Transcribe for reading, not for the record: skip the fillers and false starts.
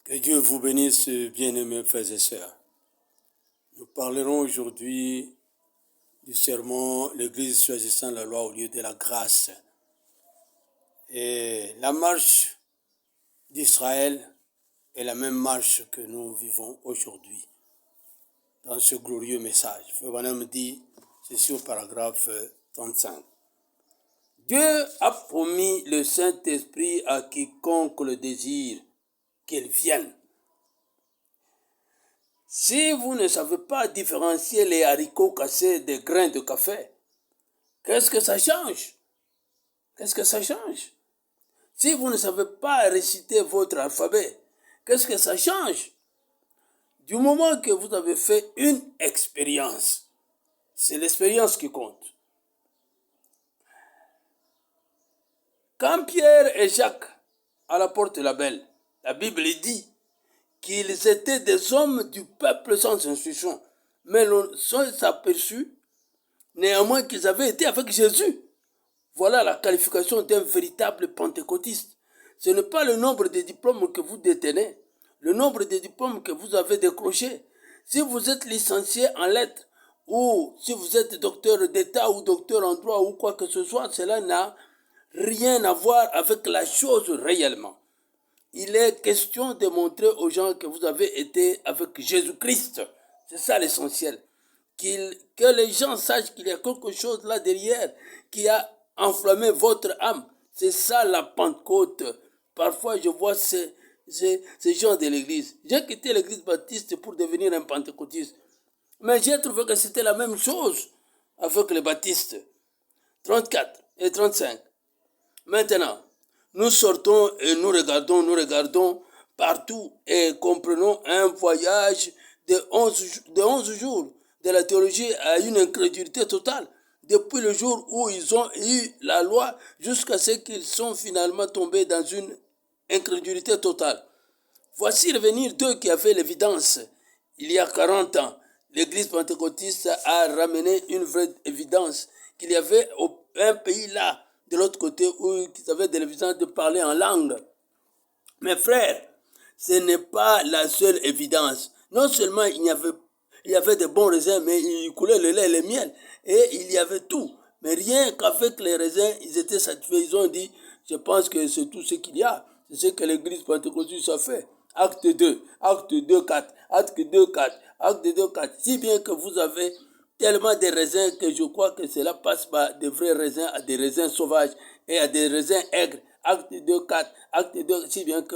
Que Dieu vous bénisse, bien-aimés frères et sœurs. Nous parlerons aujourd'hui du sermon L'Église choisissant la loi au lieu de la grâce. Et la marche d'Israël est la même marche que nous vivons aujourd'hui dans ce glorieux message. Frère Branham dit ceci au paragraphe 35. Dieu a promis le Saint-Esprit à quiconque le désire qu'il vienne. Si vous ne savez pas différencier les haricots cassés des grains de café, qu'est-ce que ça change? Qu'est-ce que ça change? Si vous ne savez pas réciter votre alphabet, qu'est-ce que ça change? Du moment que vous avez fait une expérience, c'est l'expérience qui compte. Quand Pierre et Jacques à la porte de la belle, la Bible dit qu'ils étaient des hommes du peuple sans instruction, mais l'on s'est aperçu néanmoins qu'ils avaient été avec Jésus. Voilà la qualification d'un véritable pentecôtiste. Ce n'est pas le nombre de diplômes que vous détenez, le nombre de diplômes que vous avez décrochés. Si vous êtes licencié en lettres, ou si vous êtes docteur d'État ou docteur en droit ou quoi que ce soit, cela n'a rien à voir avec la chose réellement. Il est question de montrer aux gens que vous avez été avec Jésus-Christ. C'est ça l'essentiel. Que les gens sachent qu'il y a quelque chose là derrière qui a enflammé votre âme. C'est ça la Pentecôte. Parfois, je vois ces gens de l'église. J'ai quitté l'église baptiste pour devenir un pentecôtiste. Mais j'ai trouvé que c'était la même chose avec les baptistes. 34 et 35. Maintenant, nous sortons et nous regardons partout et comprenons un voyage de 11 jours de la théologie à une incrédulité totale. Depuis le jour où ils ont eu la loi jusqu'à ce qu'ils sont finalement tombés dans une incrédulité totale. Voici revenir d'eux qui avaient l'évidence. Il y a 40 ans, l'église pentecôtiste a ramené une vraie évidence qu'il y avait un pays là, de l'autre côté, où ils avaient de l'évidence de parler en langue. Mes frères, ce n'est pas la seule évidence. Non seulement il y avait de bons raisins, mais il coulait le lait et le miel. Et il y avait tout. Mais rien qu'avec les raisins, ils étaient satisfaits. Ils ont dit, je pense que c'est tout ce qu'il y a. C'est ce que l'église pentecôtiste a fait. Acte 2, acte 2, 4, acte 2, 4, acte 2, 4. Si bien que vous avez tellement de raisins que je crois que cela passe par de vrais raisins à des raisins sauvages et à des raisins aigres. Acte 2, 4, acte 2, si bien que